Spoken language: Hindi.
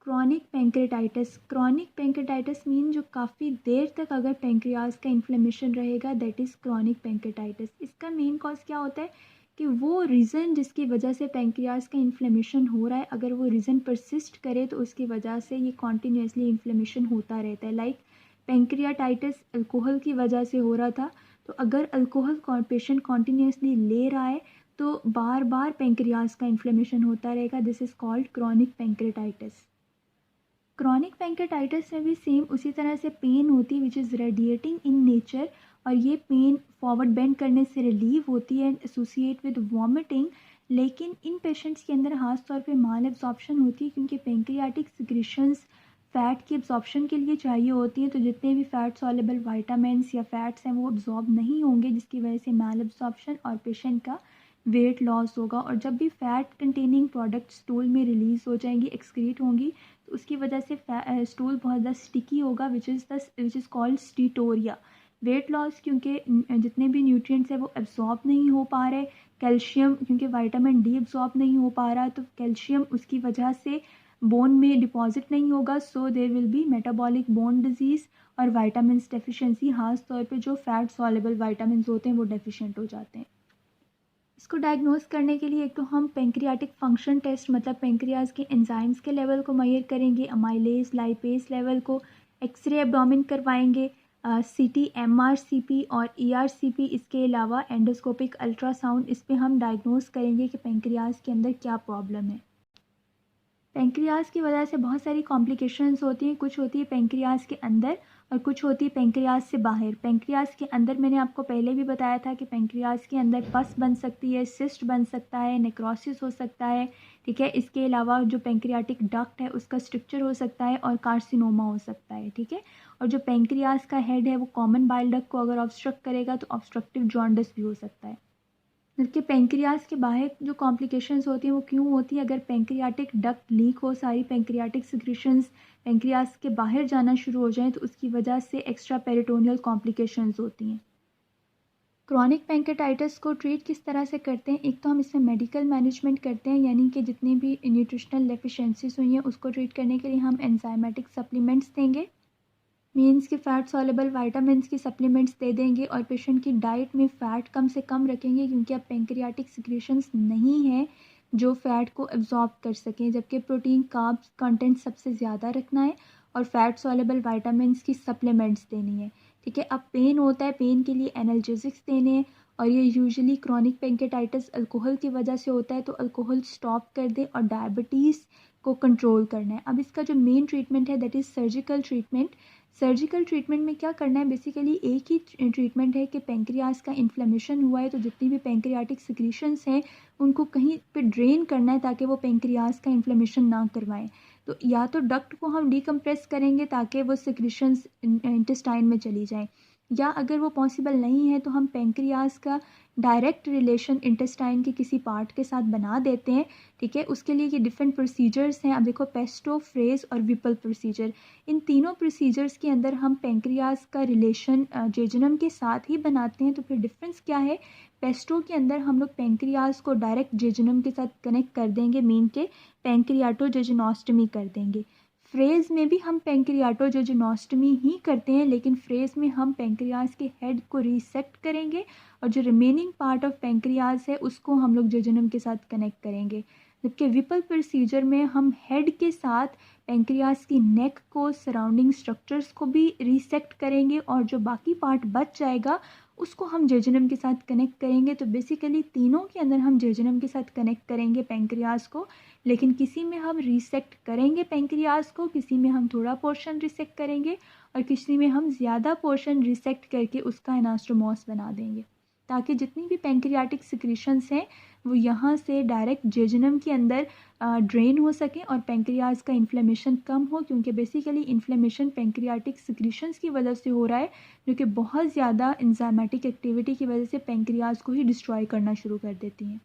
क्रॉनिक पैंक्रेटाइटिस मीन जो काफ़ी देर तक अगर पेंक्रियाज का इन्फ्लेमेशन रहेगा, दैट इज़ क्रॉनिक पैंक्रेटाइटिस। इसका मेन कॉज क्या होता है कि वो रीज़न जिसकी वजह से पेंक्रियाज का इन्फ्लेमेशन हो रहा है, अगर वो रीज़न परसिस्ट करे तो उसकी वजह से ये कॉन्टीन्यूसली इन्फ्लेमेशन होता रहता है। लाइक पैंक्रियाटाइटिस अल्कोहल की वजह से हो रहा था, तो अगर अल्कोहल पेशेंट कॉन्टीन्यूसली ले रहा है तो बार बार पेंक्रियाज का इन्फ्लेमेशन होता रहेगा। This is called chronic pancreatitis. Chronic pancreatitis में भी सेम उसी तरह से पेन होती है which is radiating in nature, और ये पेन फॉरवर्ड बेंड करने से रिलीव होती है एंड एसोसिएट विद वॉमिटिंग। लेकिन इन पेशेंट्स के अंदर खास तौर पे माल एब्जॉर्प्शन होती है, क्योंकि पेंक्रियाटिक सिक्रीशंस फैट की एब्जॉर्प्शन के लिए चाहिए होती हैं, तो जितने भी फैट सॉल्युबल विटामिन्स या फैट्स हैं वो एब्जॉर्ब नहीं होंगे, जिसकी वजह से माल एब्जॉर्प्शन और पेशेंट का वेट लॉस होगा। और जब भी फैट कंटेनिंग प्रोडक्ट स्टूल में रिलीज़ हो जाएंगी, एक्सक्रीट होंगी, तो उसकी वजह से स्टूल बहुत ज़्यादा स्टिकी होगा which is called steatorrhoea. Weight loss क्योंकि जितने भी न्यूट्रिएंट्स हैं वो एब्जॉर्ब नहीं हो पा रहे, कैल्शियम क्योंकि विटामिन डी एब्जॉर्ब नहीं हो पा रहा, तो कैल्शियम उसकी वजह से बोन में डिपॉजिट नहीं होगा, so there will be metabolic bone disease और विटामिन डेफिशिएंसी। खास तौर पे जो फैट सॉल्युबल विटामिन होते हैं वो डेफिशिएंट हो जाते हैं। इसको डायग्नोस करने के लिए एक तो हम पेंक्रियाटिक फंक्शन टेस्ट मतलब पेंक्रियाज के एंजाइम्स के लेवल को मेजर करेंगे, अमाइलेज लाइपेज लेवल को, एक्सरे एब्डोमेन करवाएंगे, सीटी एमआरसीपी और ईआरसीपी, इसके अलावा एंडोस्कोपिक अल्ट्रासाउंड, इस पे हम डायग्नोस करेंगे कि पेंक्रियाज के अंदर क्या प्रॉब्लम है। पेंक्रियाज की वजह से बहुत सारी कॉम्प्लिकेशंस होती हैं, कुछ होती है पेंक्रियाज के अंदर और कुछ होती है पेंक्रियाज से बाहर। पेंक्रियाज के अंदर मैंने आपको पहले भी बताया था कि पेंक्रियाज के अंदर पस बन सकती है, सिस्ट बन सकता है, नेक्रोसिस हो सकता है, ठीक है। इसके अलावा जो पेंक्रियाटिक डक्ट है उसका स्ट्रक्चर हो सकता है और कार्सिनोमा हो सकता है, ठीक है। और जो पेंक्रियाज का हेड है वो कॉमन बाइल डक्ट को अगर ऑब्स्ट्रक्ट करेगा तो ऑब्स्ट्रक्टिव जॉन्डिस भी हो सकता है। जबकि पेंक्रियाज के बाहर जो कॉम्प्लिकेशंस होती हैं वो क्यों होती है, अगर पेंक्रियाटिक डक्ट लीक हो, सारी पेंक्रियाटिक सिक्रीशंस पेंक्रियाज के बाहर जाना शुरू हो जाएं, तो उसकी वजह से एक्स्ट्रा पेरिटोनियल कॉम्प्लिकेशंस होती हैं। क्रॉनिक पैंक्रेटाइटिस को ट्रीट किस तरह से करते हैं, एक तो हम इसमें मेडिकल मैनेजमेंट करते हैं, यानी कि जितनी भी न्यूट्रिशनल डेफिशिएंसीज हुई हैं उसको ट्रीट करने के लिए हम एंजाइमेटिक सप्लीमेंट्स देंगे, मीन्स कि फ़ैट सॉल्युबल विटामिन्स की सप्लीमेंट्स दे देंगे, और पेशेंट की डाइट में फ़ैट कम से कम रखेंगे, क्योंकि अब पेंक्रियाटिक सिक्रीशंस नहीं है जो फ़ैट को एब्जॉर्ब कर सकें, जबकि प्रोटीन कार्ब्स कंटेंट सबसे ज़्यादा रखना है और फ़ैट सॉल्युबल विटामिन्स की सप्लीमेंट्स देनी है, ठीक है। अब पेन होता है, पेन के लिए एनाल्जेसिक्स देने हैं, और ये यूजुअली क्रॉनिक पैंक्रेटाइटिस अल्कोहल की वजह से होता है, तो अल्कोहल स्टॉप कर दें, और डायबिटीज़ को कंट्रोल करना है। अब इसका जो मेन ट्रीटमेंट है that is surgical treatment. Surgical treatment में क्या करना है, बेसिकली एक ही ट्रीटमेंट है कि पेंक्रियाज का इन्फ्लेमेशन हुआ है तो जितनी भी पेंक्रियाटिक सिक्रीशंस हैं उनको कहीं पे ड्रेन करना है ताकि वो पेंक्रियाज का इन्फ्लेमेशन ना करवाएं। तो या तो डक्ट को हम डिकम्प्रेस करेंगे ताकि वो सिक्रीशंस इंटेस्टाइन में चली जाएं, या अगर वो पॉसिबल नहीं है तो हम पेंक्रियाज का डायरेक्ट रिलेशन इंटेस्टाइन के किसी पार्ट के साथ बना देते हैं, ठीक है। उसके लिए ये डिफरेंट प्रोसीजर्स हैं। अब देखो, पेस्टो, फ्रेज और विपल प्रोसीजर, इन तीनों प्रोसीजर्स के अंदर हम पेंक्रियाज का रिलेशन जेजुनम के साथ ही बनाते हैं। तो फिर डिफरेंस क्या है, पेस्टो के अंदर हम लोग पेंक्रियाज को डायरेक्ट जेजुनम के साथ कनेक्ट कर देंगे, मीन के पेंक्रियाटोजेजुनोस्टमी कर देंगे। फ्रेज में भी हम पेंक्रियाटोजेजुनोस्टमी ही करते हैं, लेकिन फ्रेज में हम पेंक्रियाज के हेड को रीसेक्ट करेंगे और जो रिमेनिंग पार्ट ऑफ पेंक्रियाज है उसको हम लोग जेजुनम के साथ कनेक्ट करेंगे। जबकि विपल प्रोसीजर में हम हेड के साथ पेंक्रियाज की नेक को, सराउंडिंग स्ट्रक्चर्स को भी रीसेक्ट करेंगे, और जो बाकी पार्ट बच जाएगा उसको हम जेजुनम के साथ कनेक्ट करेंगे। तो बेसिकली तीनों के अंदर हम जेजुनम के साथ कनेक्ट करेंगे पेंक्रियाज को, लेकिन किसी में हम रीसेक्ट करेंगे पेंक्रियाज को, किसी में हम थोड़ा पोर्शन रिसेक्ट करेंगे, और किसी में हम ज़्यादा पोर्शन रिसेक्ट करके उसका एनास्टोमोस बना देंगे, ताकि जितनी भी पेंक्रियाटिक सिक्रीशंस हैं वो यहाँ से डायरेक्ट जेजुनम के अंदर ड्रेन हो सके और पेंक्रियाज का इन्फ्लेमेशन कम हो, क्योंकि बेसिकली इन्फ्लेमेशन पेंक्रियाटिक सिक्रीशंस की वजह से हो रहा है, जो कि बहुत ज़्यादा एंजाइमेटिक एक्टिविटी की वजह से पेंक्रियाज को ही डिस्ट्रॉय करना शुरू कर देती हैं।